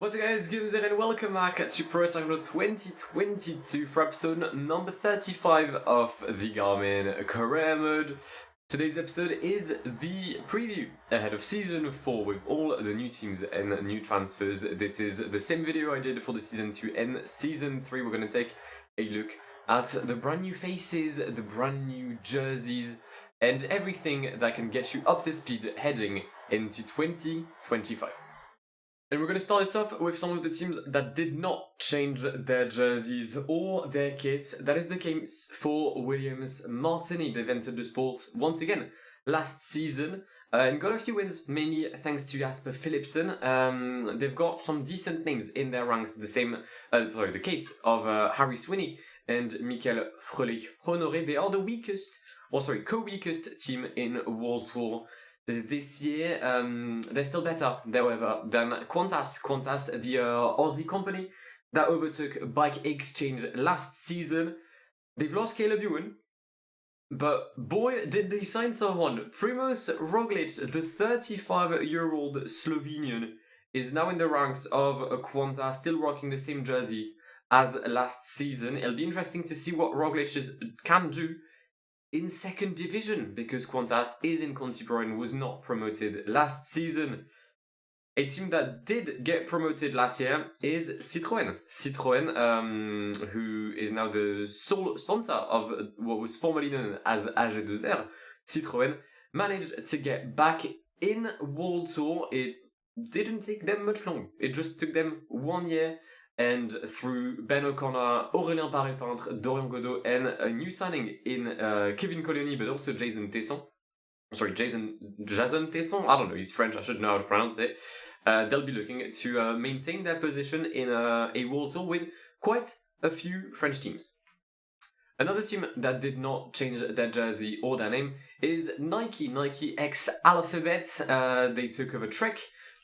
What's up guys, Guillaume here and welcome back to Pro Cyclo 2022 for episode number 35 of the Garmin Career Mode. Today's episode is the preview ahead of Season 4 with all the new teams and new transfers. This is the same video I did for the Season 2 and Season 3. We're going to take a look at the brand new faces, the brand new jerseys, and everything that can get you up to speed heading into 2025. And we're going to start this off with some of the teams that did not change their jerseys or their kits. That is the case for Williams Martini. They've entered the sport once again last season and got a few wins, mainly thanks to Jasper Philipsen. They've got some decent names in their ranks. The case of Harry Sweeney and Michael Fröhlich-Honoré. They are the co-weakest team in World Tour this year. They're still better, however, than Qantas. Qantas, the Aussie company that overtook Bike Exchange last season. They've lost Caleb Ewan, but boy, did they sign someone. Primoz Roglic, the 35-year-old Slovenian, is now in the ranks of Qantas, still rocking the same jersey as last season. It'll be interesting to see what Roglic can do in second division, because Qantas is in Conti Pro and was not promoted last season. A team that did get promoted last year is Citroën. Citroën, who is now the sole sponsor of what was formerly known as AG2R. Citroën managed to get back in World Tour. It didn't take them much long. It just took them 1 year. And through Ben O'Connor, Aurélien Paré-Peintre, Dorian Godot, and a new signing in Kevin Colony, but also Jason Tesson. Jason Tesson? I don't know, he's French, I should know how to pronounce it. They'll be looking to maintain their position in a World Tour with quite a few French teams. Another team that did not change their jersey or their name is Nike. Nike X Alphabet. They took over Trek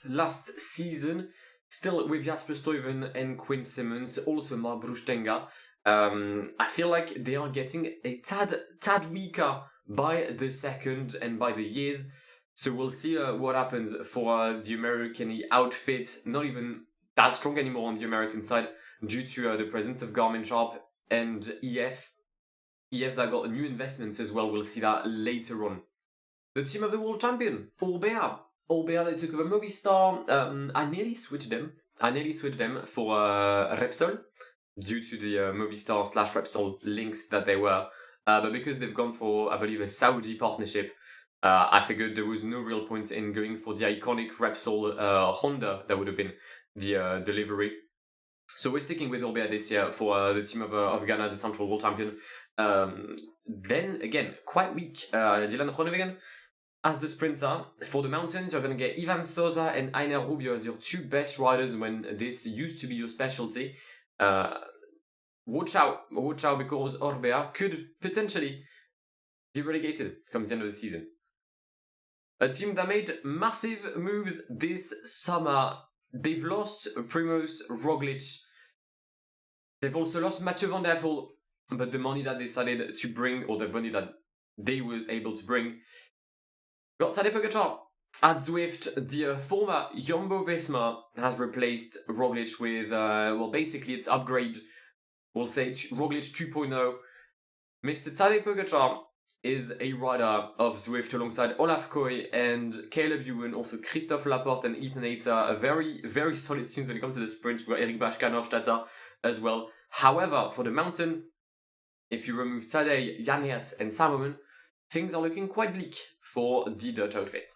last season. Still with Jasper Stuyven and Quinn Simmons, also Mark Brustenga. I feel like they are getting a tad weaker by the second and by the years. So we'll see what happens for the American outfit. Not even that strong anymore on the American side due to the presence of Garmin Sharp and EF. EF that got new investments as well. We'll see that later on. The team of the world champion, Orbea. They took over Movistar. I nearly switched them for Repsol due to the Movistar/Repsol links that they were. But because they've gone for, I believe, a Saudi partnership, I figured there was no real point in going for the iconic Repsol Honda that would have been the livery. So we're sticking with Orbea this year for the team of Ghana, the Central World Champion. Then again, quite weak. Dylan Groenewegen as the sprinter. For the mountains, you're going to get Ivan Sosa and Einer Rubio as your two best riders when this used to be your specialty. Watch out because Orbea could potentially be relegated come the end of the season. A team that made massive moves this summer. They've lost Primoz Roglic. They've also lost Mathieu van der Poel, but the money that they decided to bring, or the money that they were able to bring, got Tadej Pogačar at Zwift. The former Jumbo-Visma has replaced Roglic with, basically its upgrade. We'll say Roglic 2.0. Mr. Tadej Pogačar is a rider of Zwift alongside Olaf Koy and Caleb Ewan, also Christophe Laporte and Ethan Hayter. A very, very solid team when it comes to the sprint. We've got Eric Bachka and Hofstadter as well. However, for the mountain, if you remove Tadej, Jan Hertz and Salomon, things are looking quite bleak for the Dutch outfit.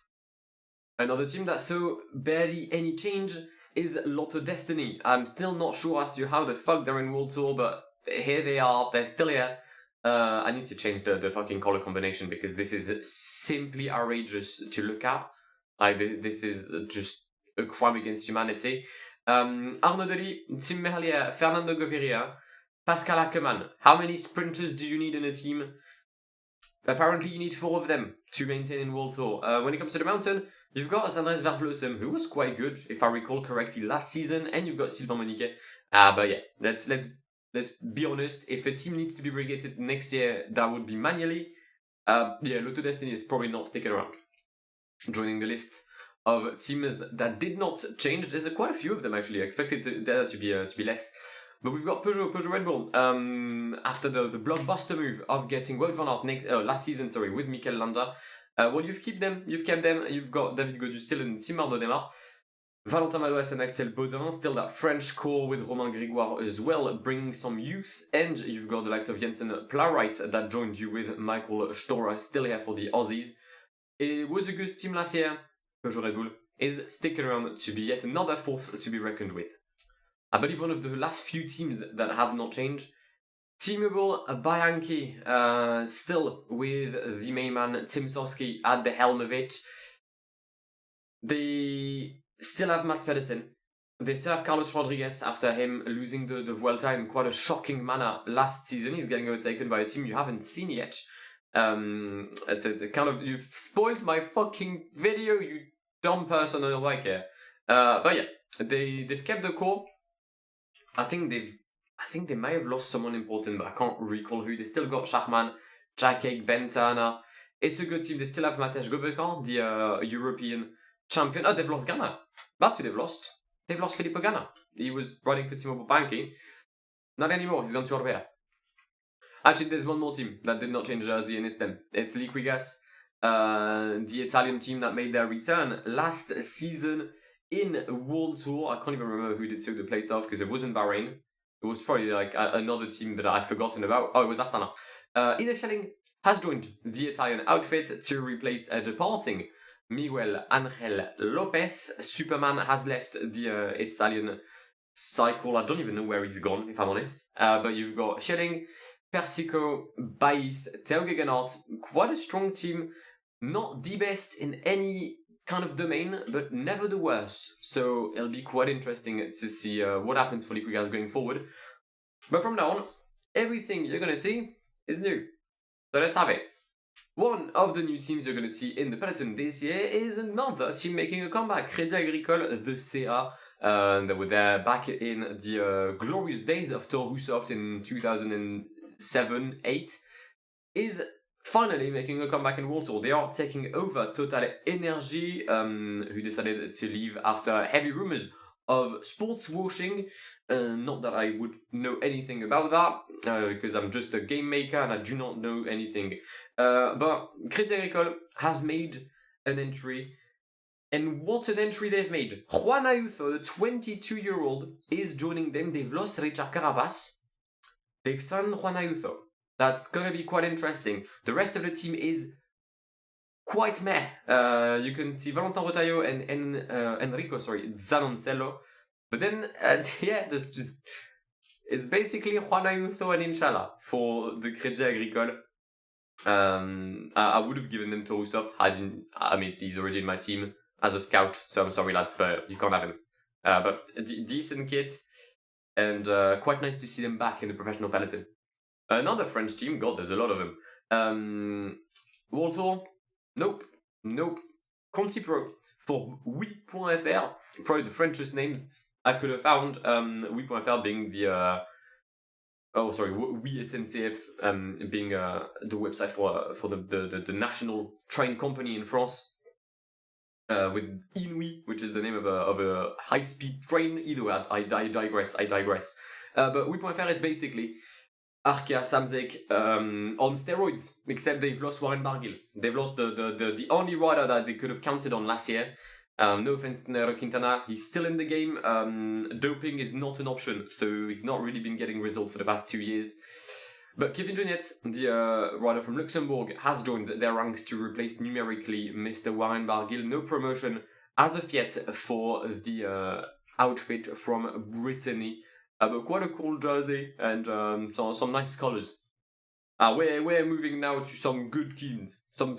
Another team that saw barely any change is Lotto Destiny. I'm still not sure as to how the fuck they're in World Tour, but here they are, they're still here. I need to change the fucking color combination because this is simply outrageous to look at. This is just a crime against humanity. Arnaud Delis, Tim Merlier, Fernando Gaviria, Pascal Ackermann. How many sprinters do you need in a team? Apparently you need 4 of them to maintain in World Tour. When it comes to the mountain, you've got Andres Vervlossem, who was quite good, if I recall correctly, last season, and you've got Sylvain Moniquet. But yeah, let's be honest, if a team needs to be relegated next year, that would be manually. Lotto Destiny is probably not sticking around. Joining the list of teams that did not change. There's quite a few of them actually. I expected there to be less. But we've got Peugeot Red Bull, after the blockbuster move of getting Wout van Aert last season, with Mikel Landa. Well, you've kept them. You've got David Gaudu still in Team Arnaud Démarre. Valentin Madouas and Axel Baudin, still that French core with Romain Grégoire as well, bringing some youth. And you've got the likes of Jensen Plowright that joined you with Michael Storer, still here for the Aussies. It was a good team last year. Peugeot Red Bull is sticking around to be yet another force to be reckoned with. I believe one of the last few teams that have not changed. Teamable Bianchi, still with the main man Tim Soski at the helm of it. They still have Mats Pedersen. They still have Carlos Rodriguez after him losing the Vuelta in quite a shocking manner last season. He's getting overtaken by a team you haven't seen yet. It's kind of, you've spoiled my fucking video, you dumb person on your bike here. But yeah, they've kept the core. I think they may have lost someone important, but I can't recall who. They still got Schachmann, Jacek, Bentana. It's a good team. They still have Matej Gobekan, the European champion. Oh, they've lost Ghana. That's who they've lost. They've lost Filippo Ganna. He was riding for Team Bianchi. Not anymore. He's gone to Orbea. Actually, there's one more team that did not change jersey, and it's them. It's Liquigas, the Italian team that made their return last season in World Tour. I can't even remember who they took the place of because it wasn't Bahrain. It was probably like another team that I'd forgotten about. Oh, it was Astana. Ida Schelling has joined the Italian outfit to replace a departing Miguel Angel Lopez. Superman has left the Italian cycle. I don't even know where he's gone, if I'm honest. But you've got Schelling, Persico, Baith, Theo Gegenhardt. Quite a strong team. Not the best in any kind of domain, but never the worst. So it'll be quite interesting to see what happens for Liquigas going forward. But from now on, everything you're going to see is new. So let's have it. One of the new teams you're going to see in the peloton this year is another team making a comeback. Crédit Agricole, the CA. They were there back in the glorious days of Tour Soft in 2007-8. Is finally making a comeback in World Tour. They are taking over Total Energy, who decided to leave after heavy rumors of sports washing. Not that I would know anything about that, because I'm just a game maker and I do not know anything. But Crédit Agricole has made an entry, and what an entry they've made. Juan Ayuso, the 22-year-old, is joining them. They've lost Richard Carapaz. They've signed Juan Ayuso. That's going to be quite interesting. The rest of the team is quite meh. You can see Valentin Rotaillot and Enrico Zanoncello. But then, it's basically Juan Ayuso and Inshallah for the Crédit Agricole. I would have given them to Roussoft. I mean, he's already in my team as a scout, so I'm sorry lads, but you can't have him. But decent kit, and quite nice to see them back in the professional peloton. Another French team, God, there's a lot of them. World Tour? Nope. Conti Pro for Oui.fr, probably the Frenchest names I could have found. Oui.fr being the Oui SNCF, being the website for the national train company in France. With Inouï, which is the name of a high-speed train. Either way, I digress. But Oui.fr is basically Arkea Samsic on steroids, except they've lost Warren Barguil. They've lost the only rider that they could have counted on last year. No offense to Nairo Quintana, he's still in the game. Doping is not an option, so he's not really been getting results for the past 2 years. But Kevin Joniet, the rider from Luxembourg, has joined their ranks to replace numerically Mr. Warren Barguil. No promotion as of yet for the outfit from Brittany. But quite a cool jersey and some nice colours. We're moving now to some good teams. Some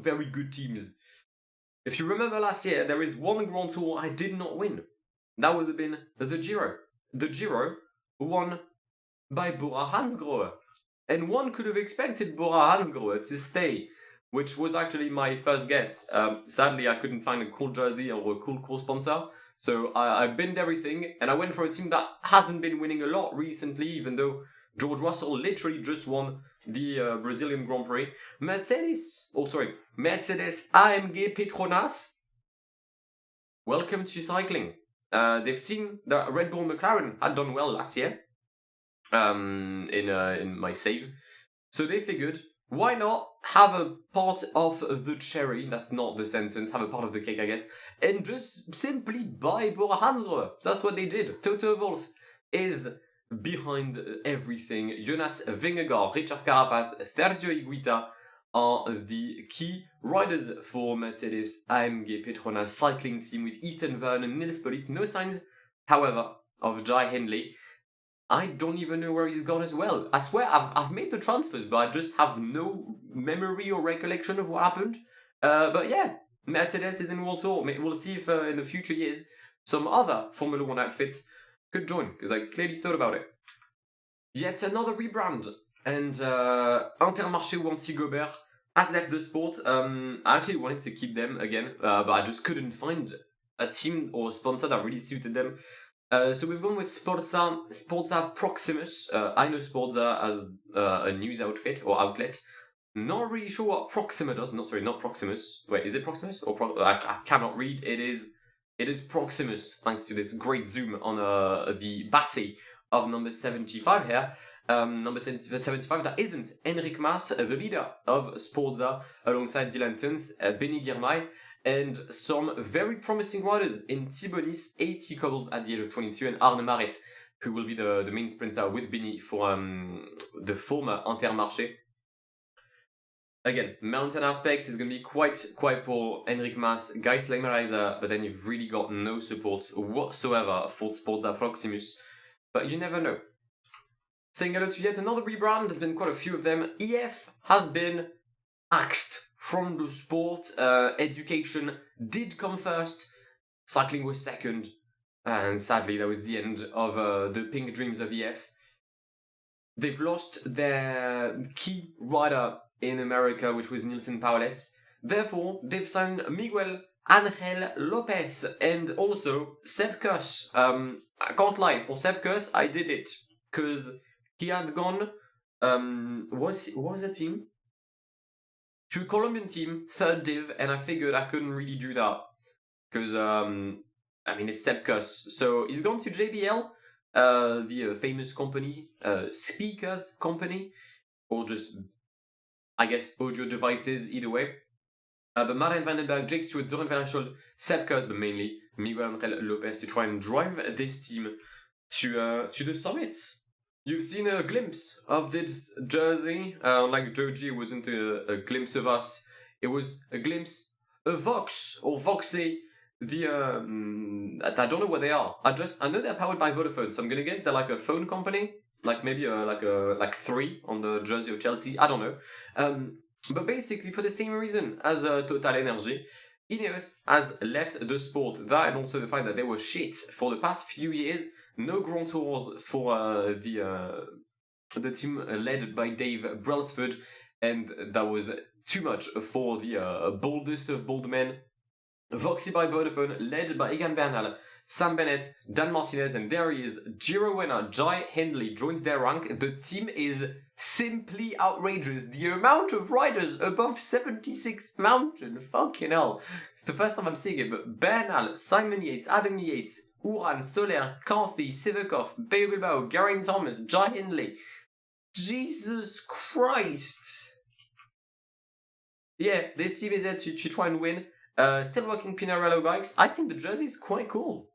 very good teams. If you remember last year, there is one Grand Tour I did not win. That would have been the Giro. The Giro won by Bora Hansgrohe. And one could have expected Bora Hansgrohe to stay, which was actually my first guess. Sadly, I couldn't find a cool jersey or a cool course sponsor. So I binned everything, and I went for a team that hasn't been winning a lot recently, even though George Russell literally just won the Brazilian Grand Prix. Mercedes AMG Petronas welcome to cycling. They've seen that Red Bull McLaren had done well last year in my save. So they figured, why not have a part of the cherry, that's not the sentence, have a part of the cake, I guess, and just simply buy Bora Hansgrohe. That's what they did. Toto Wolff is behind everything. Jonas Vingegaard, Richard Carapaz, Sergio Higuita are the key riders for Mercedes AMG Petronas cycling team with Ethan Vernon, Nils Pollitt. No signs, however, of Jai Hindley. I don't even know where he's gone as well. I swear I've made the transfers, but I just have no memory or recollection of what happened. But yeah, Mercedes is in World Tour. We'll see if in the future years some other Formula 1 outfits could join, because I clearly thought about it. Yet another rebrand, and Intermarché ou Anti-Gobert has left the sport. I actually wanted to keep them again, but I just couldn't find a team or a sponsor that really suited them. So we've gone with Sporza Proximus. I know Sporza as a news outfit or outlet. Not really sure what Proxima does. Not Proximus. Wait, is it Proximus or I cannot read. It is Proximus. Thanks to this great zoom on the Batty of number 75 here. Number 75 that isn't Enric Mas, the leader of Sporza, alongside Dylan Tuns, Benny Girmay, and some very promising riders in Thibonis, 80 cobbles at the age of 22, and Arne Maret, who will be the main sprinter with Benny for the former Intermarché. Again, mountain aspect is going to be quite poor. Enric Mas, Guy Slegmerizer, but then you've really got no support whatsoever for Sporza Proximus. But you never know. Saying hello to yet another rebrand, there's been quite a few of them. EF has been axed from the sport. Education did come first, cycling was second, and sadly that was the end of the pink dreams of EF. They've lost their key rider in America, which was Nilson Paules. Therefore, they've signed Miguel Angel Lopez and also Seb Kuss. I can't lie, for Seb Kuss, I did it, because he had gone, what was the team? To a Colombian team, third div, and I figured I couldn't really do that. Because, it's Seb Kuss. So he's gone to JBL, the famous company, speakers company, or just, I guess, audio devices, either way. But Martin Vandenberg, Jake Stewart, Zoran van der Scholt, Seb Kuss, but mainly Miguel Angel Lopez to try and drive this team to the summits. You've seen a glimpse of this jersey. Like Joji, it wasn't a glimpse of us. It was a glimpse of Vox or Voxy. I don't know what they are. I know they're powered by Vodafone, so I'm gonna guess they're like a phone company, like maybe like 3 on the jersey of Chelsea. I don't know. But basically, for the same reason as Total Energy, Ineos has left the sport. That and also the fact that they were shit for the past few years. No Grand Tours for the team led by Dave Brailsford, and that was too much for the boldest of bold men. Voxy by Vodafone, led by Egan Bernal, Sam Bennett, Dan Martinez, and there he is, Giro winner Jai Hindley joins their rank. The team is simply outrageous. The amount of riders above 76 mountain, fucking hell. It's the first time I'm seeing it, but Bernal, Simon Yates, Adam Yates, Uran, Soler, Carthy, Sivakov, Bayo Bilbao, Geraint Thomas, Jai Hindley. Jesus Christ! Yeah, this team is there to try and win. Still working Pinarello bikes. I think the jersey is quite cool.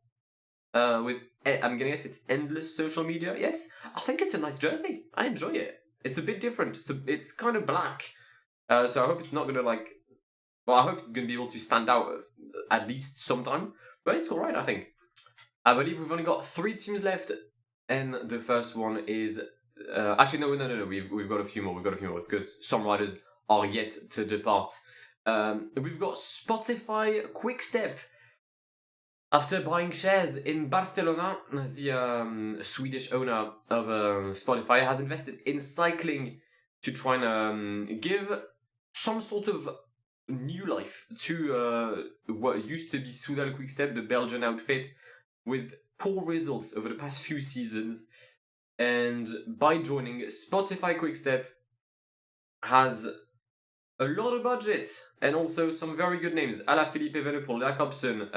I'm gonna guess it's endless social media. Yes, I think it's a nice jersey. I enjoy it. It's a bit different. It's kind of black. So I hope it's not gonna I hope it's gonna be able to stand out at least sometime. But it's alright, I think. I believe we've only got 3 teams left, and the first one is actually no. We've got a few more. Because some riders are yet to depart. We've got Spotify Quickstep. After buying shares in Barcelona, the Swedish owner of Spotify has invested in cycling to try and give some sort of new life to what used to be Soudal Quickstep, the Belgian outfit, with poor results over the past few seasons. And by joining Spotify Quickstep has a lot of budget, and also some very good names. Alaphilippe Evenepoel, Jacobsen.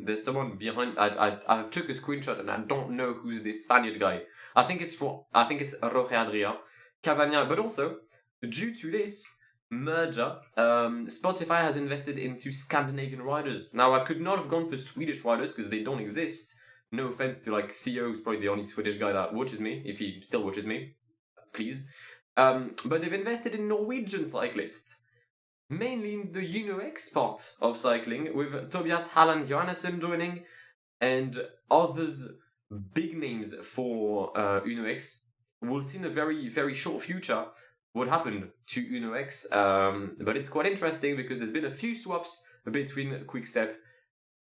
There's someone behind. I took a screenshot and I don't know who's this Spaniard guy. I think it's Roque Adria, Cavagna. But also, due to this merger, Spotify has invested into Scandinavian riders. Now, I could not have gone for Swedish riders because they don't exist. No offense to like Theo, who's probably the only Swedish guy that watches me, if he still watches me, please. But they've invested in Norwegian cyclists, mainly in the UnoX part of cycling, with Tobias Halland Johannesson joining, and others big names for UnoX. We'll see in a very, very short future what happened to UnoX, but it's quite interesting because there's been a few swaps between Quickstep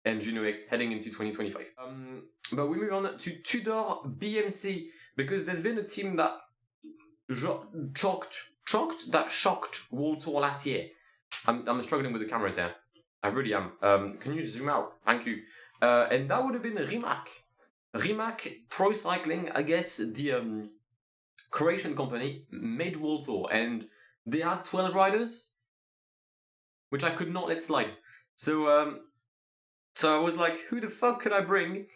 and UnoX heading into 2025. But we move on to Tudor BMC, because there's been a team that shocked World Tour last year. I'm struggling with the cameras here. I really am. Can you zoom out? Thank you. And that would have been Rimac. Rimac Pro Cycling, I guess the Croatian company, made World Tour, and they had 12 riders, which I could not let slide. So I was like, who the fuck could I bring?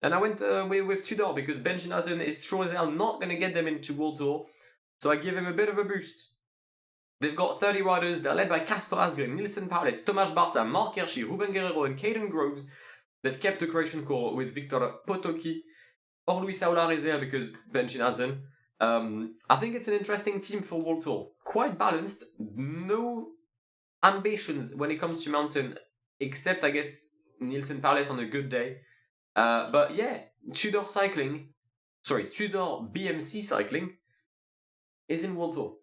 And I went with Tudor, because Ben Schinazen is sure as hell not going to get them into World Tour. So I give him a bit of a boost. They've got 30 riders. They're led by Kasper Asgren, Nilsen Paulus, Tomasz Barta, Mark Hirschi, Ruben Guerrero, and Caden Groves. They've kept the Croatian core with Victor Potoki. Or Luis Aular is there because Ben Schinazen. I think it's an interesting team for World Tour. Quite balanced. No ambitions when it comes to mountain, except, I guess, Nilsen Paulus on a good day. But yeah, Tudor BMC cycling is in World Tour.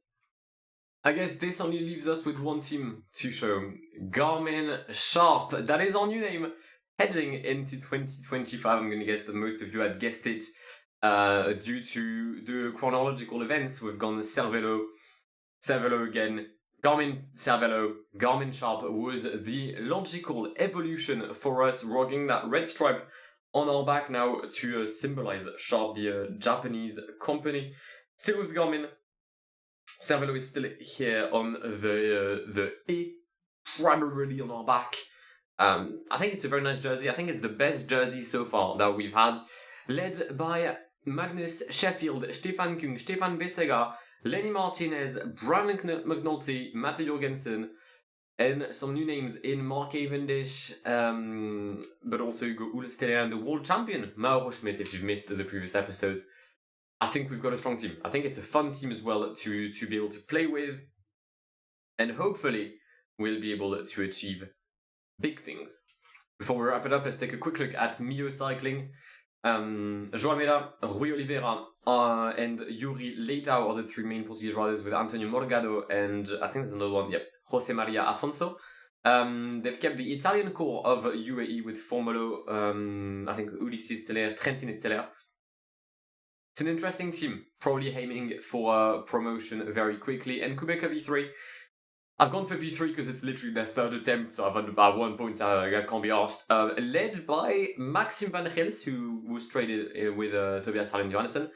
I guess this only leaves us with one team to show. Garmin Sharp, that is our new name, heading into 2025. I'm going to guess that most of you had guessed it. Due to the chronological events, we've gone Cervelo again, Garmin Cervelo, Garmin Sharp was the logical evolution for us, rocking that red stripe on our back now to symbolize Sharp, the Japanese company. Still with Garmin, Cervelo is still here on the E, primarily on our back. I think it's a very nice jersey. I think it's the best jersey so far that we've had, led by Magnus Sheffield, Stefan Kung, Stefan Besega, Lenny Martinez, Brandon McNulty, Matti Jorgensen, and some new names in Mark Cavendish, but also Hugo Ulsteler and the world champion, Mauro Schmidt, if you've missed the previous episodes. I think we've got a strong team. I think it's a fun team as well to be able to play with, and hopefully we'll be able to achieve big things. Before we wrap it up, let's take a quick look at Mio Cycling. João Almeida, Rui Oliveira, and Yuri Leitao are the three main Portuguese riders, with Antonio Morgado and I think there's another one, yep, Jose Maria Afonso. They've kept the Italian core of UAE with Formolo, I think Ulissi is still there, Trentin is still there. It's an interesting team, probably aiming for promotion very quickly. And Kubeka V3, I've gone for V3 because it's literally their third attempt, so I've had about 1 point, I can't be asked. Led by Maxim van Gils, who was traded with Tobias Halland Johannesson.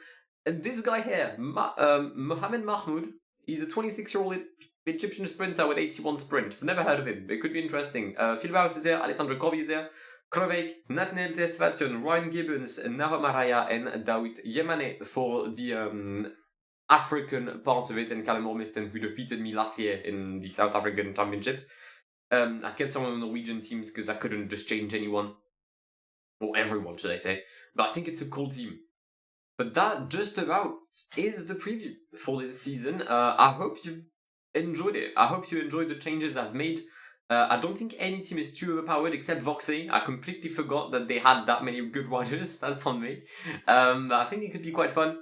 And this guy here, Mohamed Mahmoud, he's a 26-year-old Egyptian sprinter with 81 sprint. I've never heard of him, but it could be interesting. Phil Bauhaus is there, Alessandro Corvi is there, Krovek, Nathaniel Tesfation, Ryan Gibbons, Nahom Araya, and Dawit Yemane for the African part of it, and Callum Ormiston, who defeated me last year in the South African Championships. I kept some of the Norwegian teams because I couldn't just change anyone, or everyone, should I say. But I think it's a cool team. But that just about is the preview for this season. I hope you've enjoyed it. I hope you enjoyed the changes I've made. I don't think any team is too overpowered except Voxy. I completely forgot that they had that many good riders. That's on me. But I think it could be quite fun.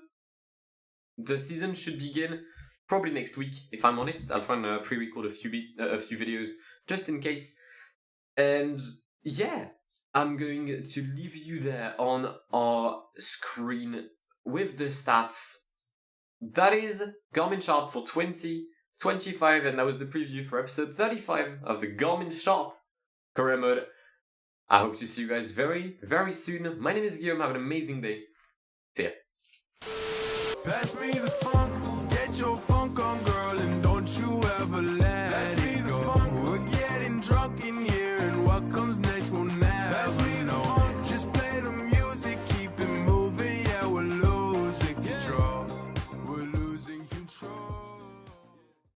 The season should begin probably next week, if I'm honest. I'll try and pre-record a few videos just in case. And yeah, I'm going to leave you there on our screen with the stats. That is Garmin Sharp for 2025, and that was the preview for episode 35 of the Garmin Sharp career mode. I hope to see you guys very, very soon. My name is Guillaume. Have an amazing day. See ya. Pass me the funk, get your funk on, girl.